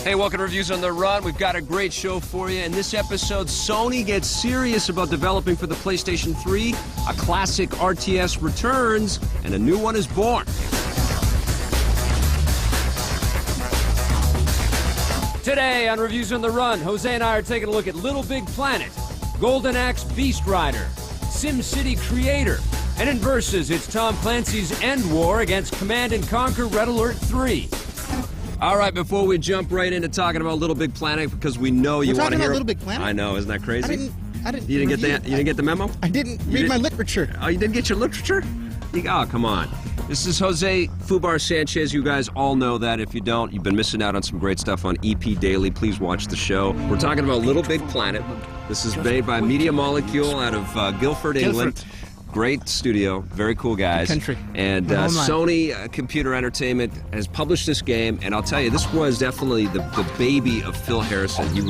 Hey, welcome to Reviews on the Run. We've got a great show for you. In this episode, Sony gets serious about developing for the PlayStation 3. A classic RTS returns, and a new one is born. Today on Reviews on the Run, Jose and I are taking a look at LittleBigPlanet, Golden Axe Beast Rider, SimCity Creator, and in Versus, it's Tom Clancy's End War against Command & Conquer Red Alert 3. All right, before we jump right into talking about LittleBigPlanet, because we know you want to hear... LittleBigPlanet? I know, isn't that crazy? I didn't. You didn't get the memo? I didn't read my literature. Oh, you didn't get your literature? Oh, come on. This is Jose Fubar Sanchez. You guys all know that. If you don't, you've been missing out on some great stuff on EP Daily. Please watch the show. We're talking about LittleBigPlanet. This is made by Media Molecule out of Guildford, England. Great studio, very cool guys. Country. And Sony Computer Entertainment has published this game, and I'll tell you, this was definitely the baby of Phil Harrison. He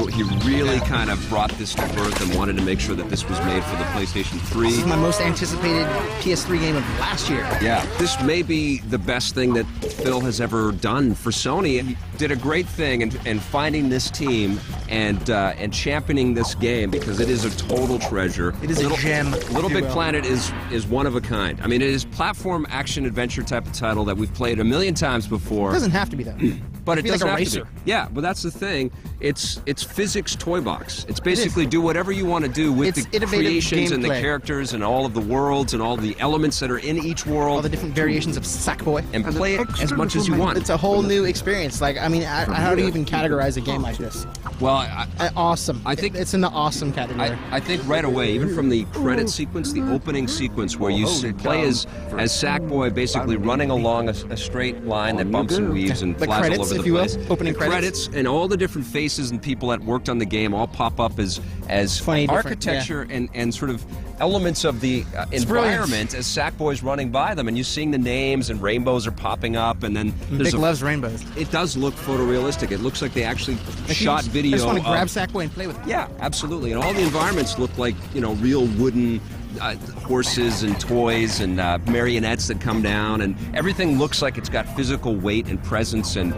really kind of brought this to birth and wanted to make sure that this was made for the PlayStation 3. This is my most anticipated PS3 game of last year. Yeah, this may be the best thing that Phil has ever done for Sony. He did a great thing in finding this team and championing this game, because it is a total treasure. It is a gem. LittleBigPlanet is one of a kind. I mean, it is platform action adventure type of title that we've played a million times before. It doesn't have to be that. But it doesn't like a have to be. Yeah, but that's the thing. It's physics toy box. It's basically do whatever you want to do with the creations and the characters and all of the worlds and all the elements that are in each world. All the different variations of Sackboy. And play it as much as you want. It's a whole new experience. Like, I mean, how do you even categorize a game like this? Well, awesome. I think it's in the awesome category. I think right away, even from the credit sequence, the opening sequence where you play as Sackboy, basically running along a straight line that bumps and weaves and flies all over the place. Opening credits and all the different faces and people that worked on the game all pop up as architecture and sort of elements of the environment as Sackboy's running by them, and you're seeing the names and rainbows are popping up, and then Vic loves rainbows. It does look photorealistic. It looks like they actually shot video. I just want to grab Sackboy and play with it. Yeah, absolutely. And all the environments look like, real wooden horses and toys and marionettes that come down, and everything looks like it's got physical weight and presence, and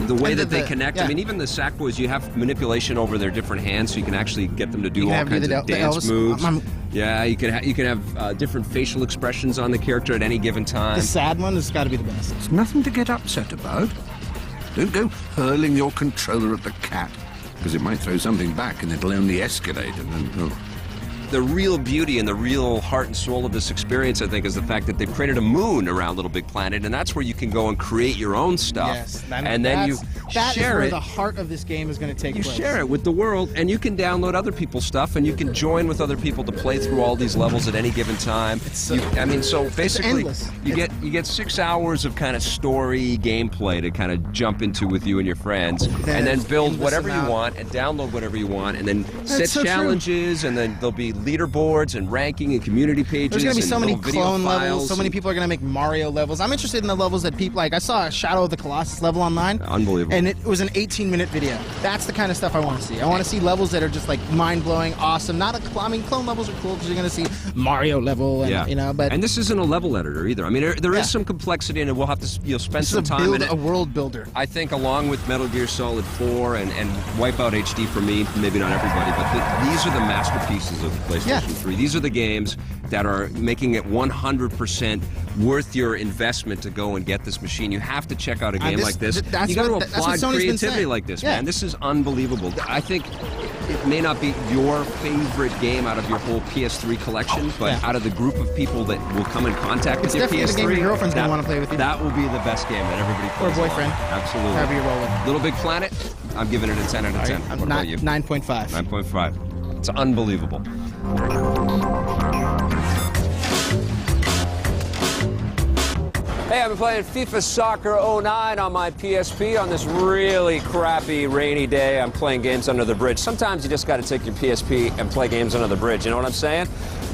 the way that they connect. Yeah. I mean, even the Sackboys, you have manipulation over their different hands, so you can actually get them to do all kinds of dance moves. Yeah, you can have different facial expressions on the character at any given time. The sad one has got to be the best. It's nothing to get upset about. Don't go hurling your controller at the cat, because it might throw something back and it'll only escalate, and then... The real beauty and the real heart and soul of this experience, I think, is the fact that they've created a moon around LittleBigPlanet, and that's where you can go and create your own stuff. Yes, and then you share it. The heart of this game is going to take place. You share it with the world, and you can download other people's stuff, and you can join with other people to play through all these levels at any given time. So basically, you get 6 hours of kind of story gameplay to kind of jump into with you and your friends, and then build whatever you want and download whatever you want, and then set challenges, and then there'll be leaderboards and ranking and community pages. There's going to be so many clone levels. levels. So many people are going to make Mario levels. I'm interested in the levels that people like. I saw a Shadow of the Colossus level online. Unbelievable. And it was an 18-minute video. That's the kind of stuff I want to see. I want to see levels that are just like mind-blowing, awesome. Clone levels are cool because you're going to see Mario level, and and this isn't a level editor either. I mean, there is some complexity, and we'll have to spend some time in it. A world builder. I think along with Metal Gear Solid 4 and Wipeout HD for me, maybe not everybody, but these are the masterpieces of the PlayStation 3. These are the games that are making it 100% worth your investment to go and get this machine. You have to check out a game like this. You got to applaud creativity like this, man. This is unbelievable. I think it may not be your favorite game out of your whole PS3 collection, but out of the group of people that will come in contact with your PS3, the game your girlfriend's going to want to play with you. That will be the best game that everybody plays. Or boyfriend. Absolutely. However you're rolling. LittleBigPlanet, I'm giving it a 10 out of 10. What about you? 9.5. 9.5. It's unbelievable. Hey, I've been playing FIFA Soccer 09 on my PSP on this really crappy rainy day. I'm playing games under the bridge. Sometimes you just got to take your PSP and play games under the bridge. You know what I'm saying?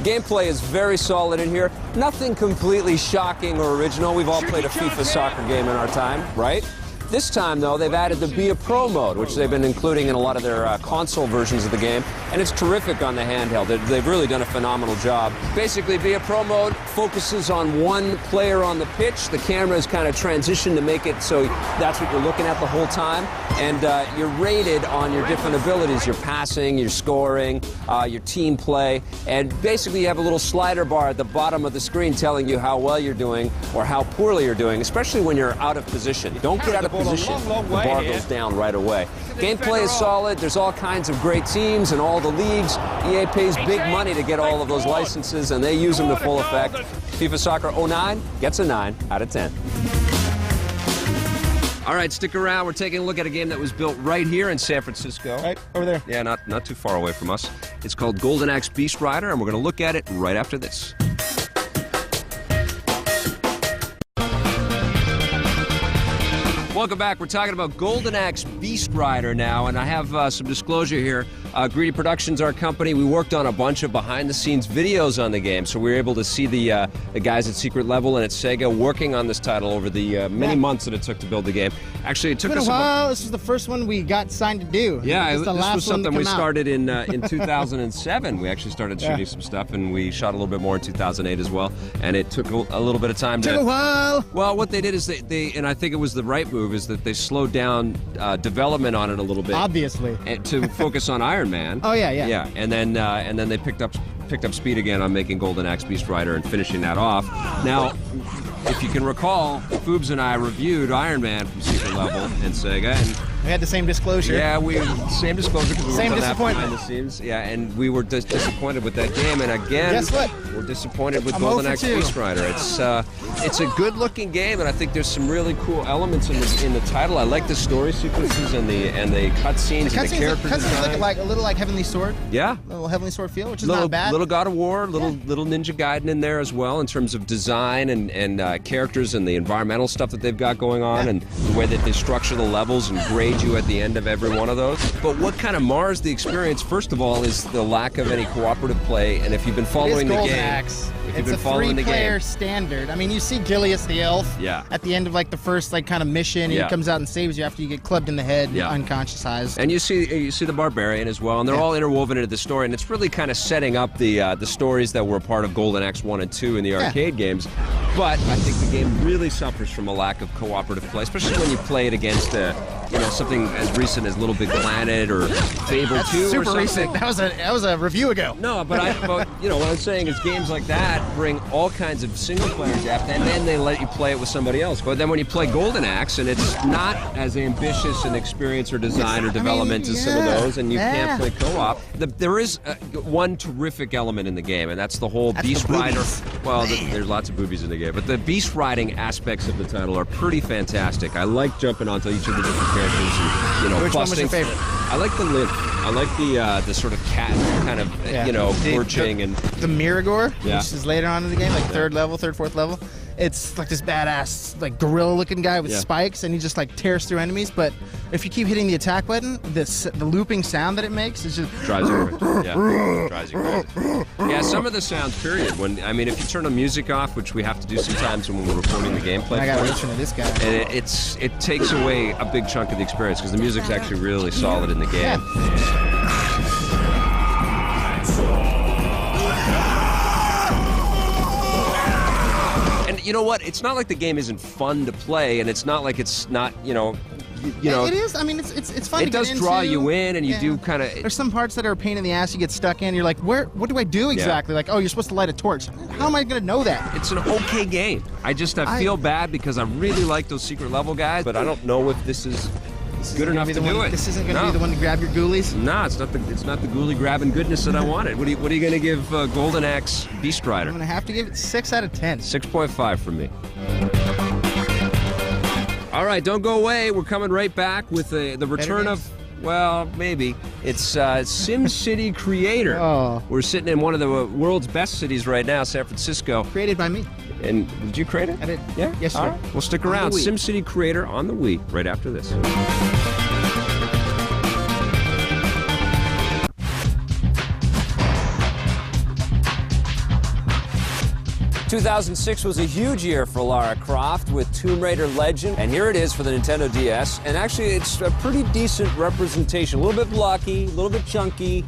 Gameplay is very solid in here. Nothing completely shocking or original. We've all played a FIFA soccer game in our time, right? This time, though, they've added the Be a Pro mode, which they've been including in a lot of their console versions of the game, and it's terrific on the handheld. They've really done a phenomenal job. Basically, Be a Pro mode focuses on one player on the pitch. The camera is kind of transitioned to make it so that's what you're looking at the whole time, and you're rated on your different abilities, your passing, your scoring, your team play, and basically you have a little slider bar at the bottom of the screen telling you how well you're doing or how poorly you're doing, especially when you're out of position. Don't get out of position. The bar goes down right away. Gameplay is solid. There's all kinds of great teams in all the leagues. EA pays big money to get all of those licenses, and they use them to full effect. FIFA Soccer 09 gets a 9 out of 10. All right, stick around. We're taking a look at a game that was built right here in San Francisco. Right over there. Yeah, not too far away from us. It's called Golden Axe Beast Rider, and we're going to look at it right after this. Welcome back. We're talking about Golden Axe Beast Rider now, and I have some disclosure here. Greedy Productions, our company, we worked on a bunch of behind-the-scenes videos on the game, so we were able to see the guys at Secret Level and at Sega working on this title over the many months that it took to build the game. Actually, it took us a while. This was the first one we got signed to do. Yeah, this was something we started in 2007. We actually started shooting some stuff, and we shot a little bit more in 2008 as well, and it took a little bit of time. Took a while. Well, what they did is they and I think it was the right move, is that they slowed down development on it a little bit. Obviously. To focus on Iron Man. Oh, yeah. Yeah, and then they picked up speed again on making Golden Axe Beast Rider and finishing that off. Now, if you can recall, Foobs and I reviewed Iron Man from Secret Level and Sega, and we had the same disclosure. Yeah, same disclosure because we same worked on that disappointment behind the scenes. Yeah, and we were disappointed with that game. And again, guess what? We're disappointed with Golden Axe Beast Rider. It's a good-looking game, and I think there's some really cool elements in the title. I like the story sequences and the cutscenes and the character design. Look a little like Heavenly Sword. Yeah, a little Heavenly Sword feel, which is not bad. Little God of War, little Ninja Gaiden in there as well in terms of design and characters and the environmental stuff that they've got going on, and the way that they structure the levels and grade you at the end of every one of those. But what kind of mars the experience, first of all, is the lack of any cooperative play. And if you've been following the game, it's a three-player standard. I mean, you see Gilius the elf at the end of like the first like kind of mission. He comes out and saves you after you get clubbed in the head, unconsciousized. And you see the barbarian as well, and they're all interwoven into the story. And it's really kind of setting up the stories that were a part of Golden Axe 1 and 2 in the arcade games. But I think the game really suffers from a lack of cooperative play, especially when you play it against something as recent as LittleBigPlanet or Fable 2 or something. Super recent. That was a review ago. No, but what I'm saying is games like that bring all kinds of single-player depth, and then they let you play it with somebody else. But then when you play Golden Axe, and it's not as ambitious in experience or design or development as some of those, and you can't play co-op, there is one terrific element in the game, and that's the whole Beast Rider. Well, there's lots of boobies in the game, but the beast riding aspects of the title are pretty fantastic. I like jumping onto each of the different characters and, Which one was your favorite? I like the limp. I like the sort of cat kind of, perching and... The Miragor, which is later on in the game, like third, fourth level. It's like this badass, like gorilla-looking guy with spikes, and he just like tears through enemies. But if you keep hitting the attack button, the looping sound that it makes is just drives you crazy. Yeah, drives you crazy. Yeah, some of the sounds. Period. If you turn the music off, which we have to do sometimes when we're recording the gameplay, I gotta listen to this guy. And it takes away a big chunk of the experience because the music's actually really solid in the game. You know what? It's not like the game isn't fun to play, and it's not like it's not, It is. I mean, it's fun to get into. It does draw you in, and you do kind of... There's some parts that are a pain in the ass. You get stuck in. You're like, what do I do exactly? Like, oh, you're supposed to light a torch. How am I going to know that? It's an okay game. I feel bad because I really like those secret level guys, but I don't know if this is good enough to do it. This isn't going to be the one to grab your ghoulies? No, it's not the ghoulie grabbing goodness that I wanted. What are you going to give Golden Axe Beast Rider? I'm going to have to give it 6 out of 10. 6.5 from me. All right, don't go away. We're coming right back with the return of... Well, maybe. It's SimCity Creator. Oh. We're sitting in one of the world's best cities right now, San Francisco. Created by me. And did you create it? I did. Yeah? Yes, sir. All right. Well, stick around. SimCity Creator on the Wii right after this. 2006 was a huge year for Lara Croft with Tomb Raider Legend, and here it is for the Nintendo DS. And actually, it's a pretty decent representation. A little bit blocky, a little bit chunky,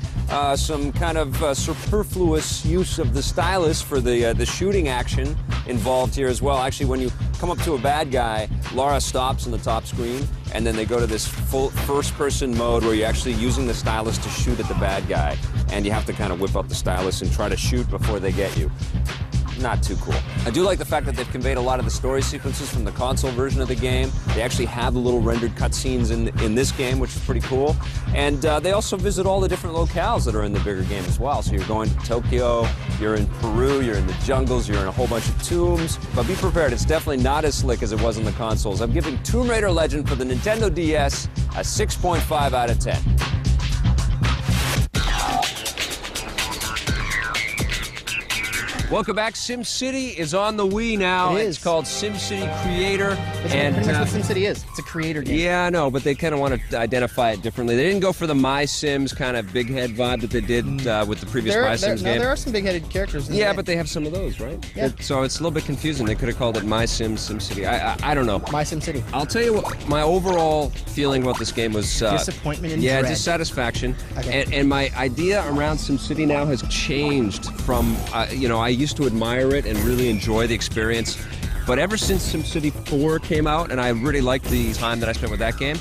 some kind of superfluous use of the stylus for the shooting action involved here as well. Actually, when you come up to a bad guy, Lara stops on the top screen, and then they go to this full first-person mode where you're actually using the stylus to shoot at the bad guy, and you have to kind of whip up the stylus and try to shoot before they get you. Not too cool. I do like the fact that they've conveyed a lot of the story sequences from the console version of the game. They actually have the little rendered cutscenes in this game, which is pretty cool. And they also visit all the different locales that are in the bigger game as well. So you're going to Tokyo, you're in Peru, you're in the jungles, you're in a whole bunch of tombs. But be prepared, it's definitely not as slick as it was in the consoles. I'm giving Tomb Raider Legend for the Nintendo DS a 6.5 out of 10. Welcome back. SimCity is on the Wii now. It is. It's called SimCity Creator. It's and pretty much what SimCity is. It's a creator game. Yeah, I know, but they kind of want to identify it differently. They didn't go for the My Sims kind of big head vibe that they did with the previous My Sims game. There are some big-headed characters in Yeah, there. but they have some of those, right? Yeah. So it's a little bit confusing. They could have called it My Sims SimCity. I don't know. My SimCity. I'll tell you what my overall feeling about this game was... Disappointment and yeah, dread. dissatisfaction. Okay. And my idea around SimCity now has changed from, I used to admire it and really enjoy the experience. But ever since SimCity 4 came out, and I really liked the time that I spent with that game,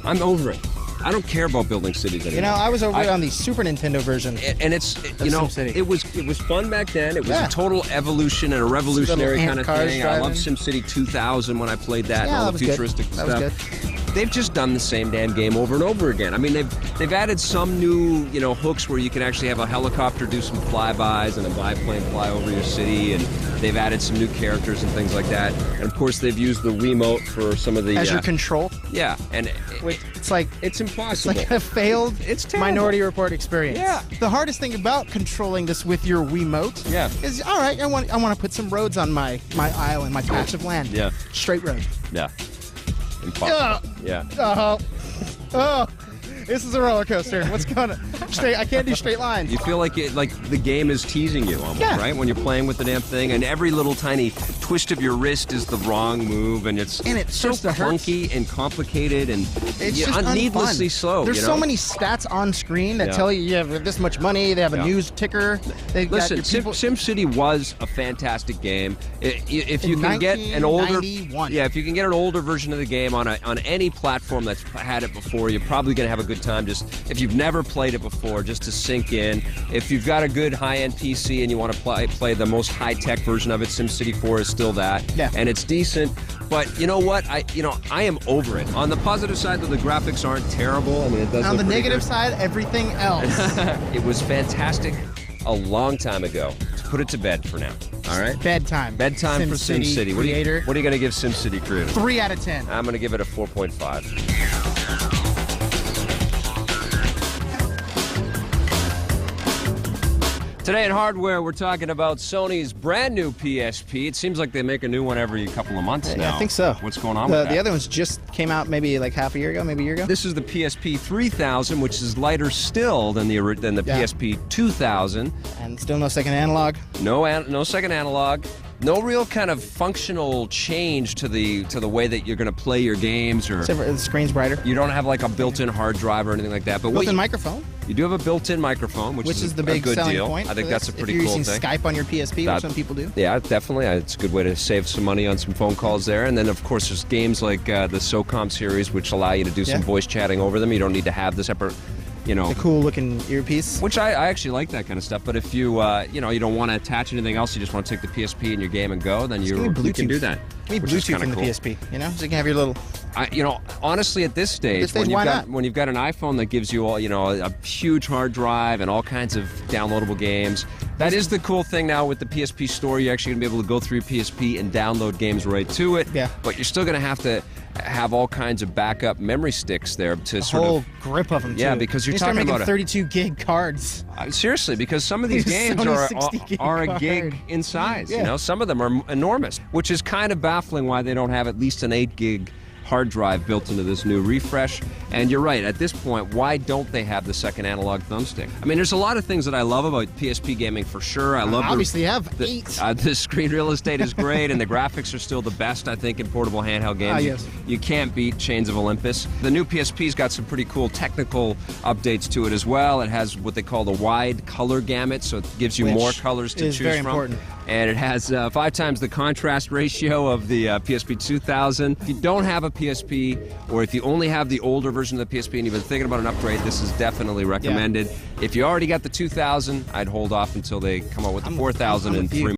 I'm over it. I don't care about building cities anymore. You know, I was over it on the Super Nintendo version. And it's, SimCity. it was fun back then. It was a total evolution and a revolutionary kind of thing. I love SimCity 2000 when I played that and all the futuristic stuff. That was good. They've just done the same damn game over and over again. I mean, they've added some new, hooks where you can actually have a helicopter do some flybys and a biplane fly over your city, and they've added some new characters and things like that. And of course, they've used the Wiimote for some of the As your control. Yeah, and It's like it's impossible. It's like a failed Minority Report experience. Yeah. The hardest thing about controlling this with your Wiimote is, all right, I want to put some roads on my island, my patch of land. Yeah. Straight road. Yeah. Impossible. Yeah. Oh. This is a roller coaster. What's going on? I can't do straight lines. You feel like the game is teasing you almost, right? When you're playing with the damn thing, and every little tiny twist of your wrist is the wrong move, and it's so clunky and complicated and it's just needlessly unfun. slow. There's so many stats on screen that tell you have this much money. They have a news ticker. Listen, SimCity was a fantastic game. If you can get an older, if you can get an older version of the game on any platform that's had it before, you're probably going to have a good time. Just if you've never played it before, just to sink in. If you've got a good high-end PC and you want to play the most high-tech version of it, SimCity 4 is still that, and it's decent. But you know what? I am over it. On the positive side, though, the graphics aren't terrible. I mean, it does. On look the pretty negative good. side, everything else. It was fantastic a long time ago. To put it to bed for now. All right. Bedtime. Bedtime for SimCity. Creator. What are you going to give SimCity Creator? 3 out of 10. I'm going to give it a 4.5. Today in hardware, we're talking about Sony's brand new PSP. It seems like they make a new one every couple of months now. I think so. What's going on with that? The other ones just came out maybe like half a year ago, maybe a year ago. This is the PSP 3000, which is lighter still than the PSP 2000. And still no second analog. No second analog. No real kind of functional change to the way that you're going to play your games, or Except for the screen's brighter. you don't have like a built-in hard drive or anything like that. But Built-in microphone, you do have a built-in microphone, which is the a big good selling deal. point. I think that's a pretty if you're cool using thing. Skype on your PSP, which some people do. Yeah, definitely. It's a good way to save some money on some phone calls there. And then, of course, there's games like the SOCOM series, which allow you to do some voice chatting over them. You don't need to have the separate, The cool looking earpiece. Which I actually like that kind of stuff. But if you, you don't want to attach anything else, you just want to take the PSP in your game and go, then you can do that. Give me which is Bluetooth in the cool. PSP, so you can have your little... honestly, at this stage, when you've got an iPhone that gives you all, a huge hard drive and all kinds of downloadable games, that is the cool thing now with the PSP Store. You're actually going to be able to go through your PSP and download games right to it. Yeah. But you're still going to have all kinds of backup memory sticks there to sort whole of grip of them. Yeah, too. because you're They start talking making about 32 gig cards. Seriously, because some of these games are a gig in size. Yeah. Some of them are enormous, which is kind of baffling why they don't have at least an 8 gig hard drive built into this new refresh. And you're right, at this point, why don't they have the second analog thumbstick? I mean, there's a lot of things that I love about PSP gaming for sure. I love obviously have 8. The screen real estate is great, and the graphics are still the best, I think, in portable handheld games. Yes. You can't beat Chains of Olympus. The new PSP's got some pretty cool technical updates to it as well. It has what they call the wide color gamut, so it gives you more colors to choose from. Very important. And it has 5 times the contrast ratio of the PSP 2000. If you don't have a PSP, or if you only have the older version of the PSP and you've been thinking about an upgrade, this is definitely recommended. Yeah. If you already got the 2000, I'd hold off until they come out with the 4000 in 3 months.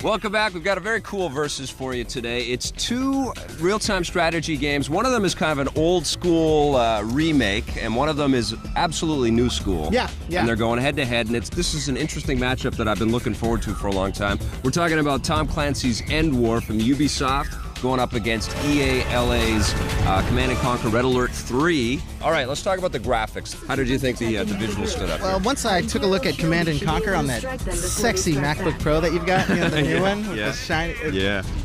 Welcome back. We've got a very cool versus for you today. It's 2 real-time strategy games. One of them is kind of an old-school remake, and one of them is absolutely new school. Yeah. And they're going head-to-head, and this is an interesting matchup that I've been looking forward to for a long time. We're talking about Tom Clancy's End War from Ubisoft going up against EA LA's Command & Conquer Red Alert 3. All right, let's talk about the graphics. How did you think the visuals stood up? Well, once I took a look at Command & Conquer on that sexy MacBook Pro that you've got, the new one with the shiny,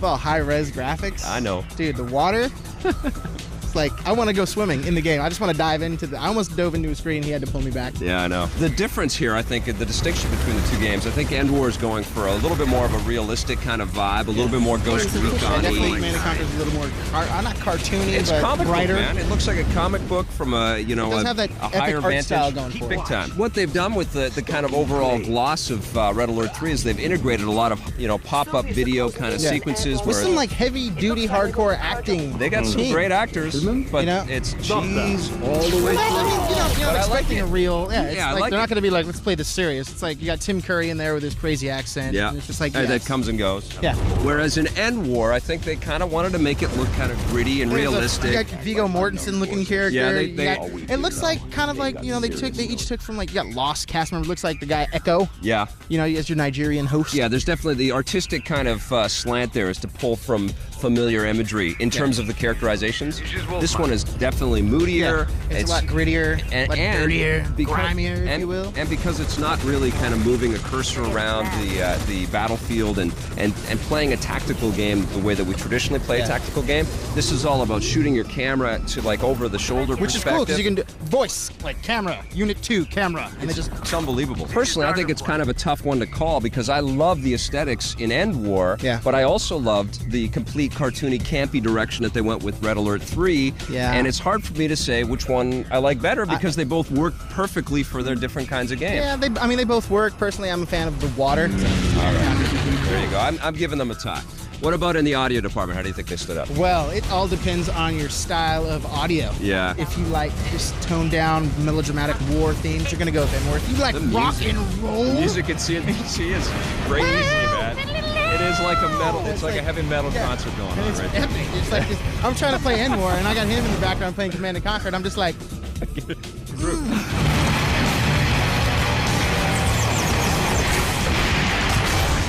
well, high-res graphics. I know. Dude, the water. Like, I want to go swimming in the game. I just want to dive into I almost dove into a screen. He had to pull me back. Yeah, I know. The difference here, I think, the distinction between the 2 games, I think End War is going for a little bit more of a realistic kind of vibe, a little bit more Ghost Recon-y. Definitely Command & Conquer is a little more, not cartoony, it's but comic brighter. Book, man. It looks like a comic book from a, it does have that a higher art vantage. style going for Big it. time. What they've done with the kind of overall gloss of Red Alert 3 is they've integrated a lot of, pop-up video kind of sequences. With some, like, heavy-duty, hardcore acting. They got some great actors, but it's cheese all the way through. You're not expecting a real. Yeah, they're not going to be like, let's play this serious. It's like you got Tim Curry in there with his crazy accent. Yeah, and it's just like that comes and goes. Yeah. Whereas in End War, I think they kind of wanted to make it look kind of gritty and realistic. You got Viggo Mortensen looking character. Yeah, it looks like kind of like they each took from like you got Lost cast member. Looks like the guy Echo. Yeah. As your Nigerian host. Yeah, there's definitely the artistic kind of slant there is to pull from familiar imagery in terms of the characterizations. This one is definitely moodier. It's a lot grittier, and dirtier, grimier, if you will. And because it's not really kind of moving a cursor around the battlefield and playing a tactical game the way that we traditionally play a tactical game, this is all about shooting your camera to like over the shoulder Which perspective. is cool because you can do voice, like camera, Unit 2, camera. And it's unbelievable. Personally, I think it's kind of a tough one to call because I love the aesthetics in End War, but I also loved the complete cartoony, campy direction that they went with Red Alert 3. Yeah. And it's hard for me to say which one I like better because they both work perfectly for their different kinds of games. Yeah, they both work. Personally, I'm a fan of the water. So. All right. There you go. I'm giving them a tie. What about in the audio department? How do you think they stood up? Well, it all depends on your style of audio. Yeah. If you like just toned down melodramatic war themes, you're going to go with End War. If you like rock and roll. The music in CNBC is crazy, man. It is like a metal. It's like a heavy metal concert going on right there. It's like this, I'm trying to play End War, and I got him in the background playing Command & Conquer, and I'm just like.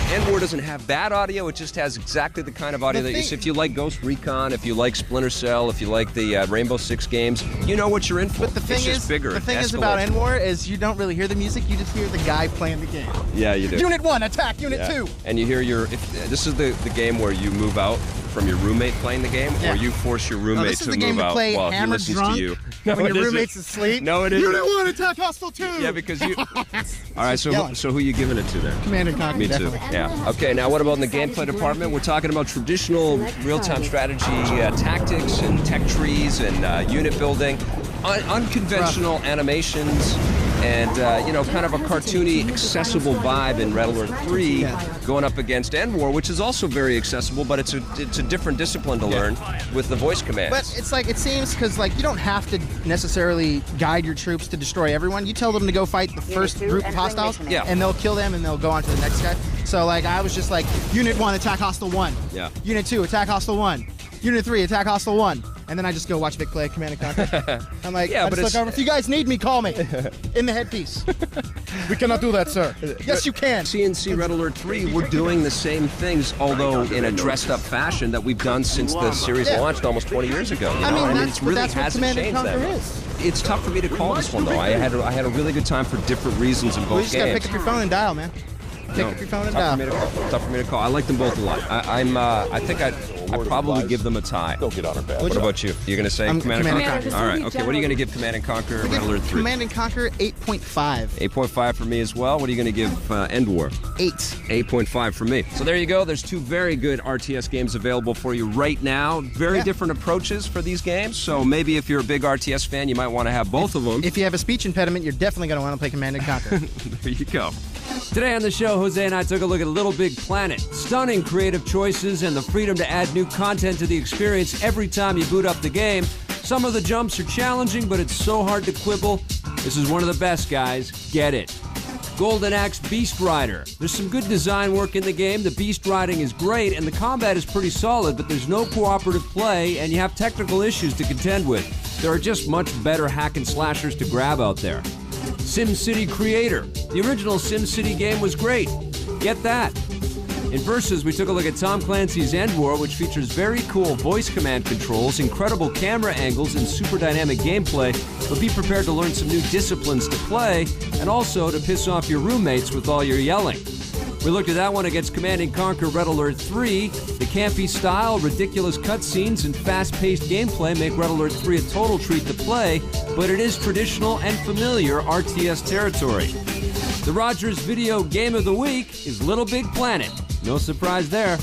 End War doesn't have bad audio. It just has exactly the kind of audio that if you like Ghost Recon, if you like Splinter Cell, if you like the Rainbow Six games, you know what you're in for. But the thing is about End War is you don't really hear the music. You just hear the guy playing the game. Yeah, you do. Unit 1, attack Unit 2. And you hear this is the game where you move out from your roommate playing the game, or you force your roommate to move out while he listens to you. When your roommate's asleep. No, it isn't. Unit 1, attack Hostile 2. Yeah, because you. All right, so who are you giving it to there? Command & Conquer. Me too. Definitely. Yeah. Okay. Now, what about in the gameplay department? We're talking about traditional real-time strategy tactics and tech trees and unit building, unconventional animations. And, kind of a cartoony, accessible vibe in Red Alert 3 going up against End War, which is also very accessible, but it's a different discipline to learn with the voice commands. But it's like, it seems, because, like, you don't have to necessarily guide your troops to destroy everyone. You tell them to go fight the first group of hostiles, and they'll kill them, and they'll go on to the next guy. So, like, I was just like, Unit 1, attack Hostile 1. Yeah. Unit 2, attack Hostile 1. Unit 3, attack Hostile 1. And then I just go watch Vic play Command & Conquer. I'm like, I just look over. If you guys need me, call me. In the headpiece. We cannot do that, sir. Yes, you can. CNC Red Alert 3, we're doing the same things, although in a dressed-up fashion that we've done since the series launched almost 20 years ago. I mean, that's what Command & Conquer is. It's tough for me to call this one, though. I had a really good time for different reasons in both games. You just got to pick up your phone and dial, man. Pick up your phone and Tough for me to call. I like them both a lot. I think I'd probably give them a tie. Don't get on her bad. What about you? You're going to say Command and Conquer? All right. Okay. What are you going to give Command and Conquer Red Alert 3? Command and Conquer 8.5. 8.5 for me as well. What are you going to give End War? 8. 8.5 for me. So there you go. There's two very good RTS games available for you right now. Very different approaches for these games. So maybe if you're a big RTS fan, you might want to have both of them. If you have a speech impediment, you're definitely going to want to play Command and Conquer. There you go. Today on the show, Jose and I took a look at LittleBigPlanet. Stunning creative choices and the freedom to add new content to the experience every time you boot up the game. Some of the jumps are challenging, but it's so hard to quibble. This is one of the best, guys. Get it. Golden Axe Beast Rider. There's some good design work in the game. The beast riding is great, and the combat is pretty solid, but there's no cooperative play, and you have technical issues to contend with. There are just much better hack and slashers to grab out there. SimCity Creator. The original SimCity game was great. Get that. In Versus, we took a look at Tom Clancy's End War, which features very cool voice command controls, incredible camera angles, and super dynamic gameplay, but be prepared to learn some new disciplines to play, and also to piss off your roommates with all your yelling. We looked at that one against Command & Conquer Red Alert 3. The campy style, ridiculous cutscenes, and fast-paced gameplay make Red Alert 3 a total treat to play, but it is traditional and familiar RTS territory. The Rogers Video Game of the Week is LittleBigPlanet. No surprise there.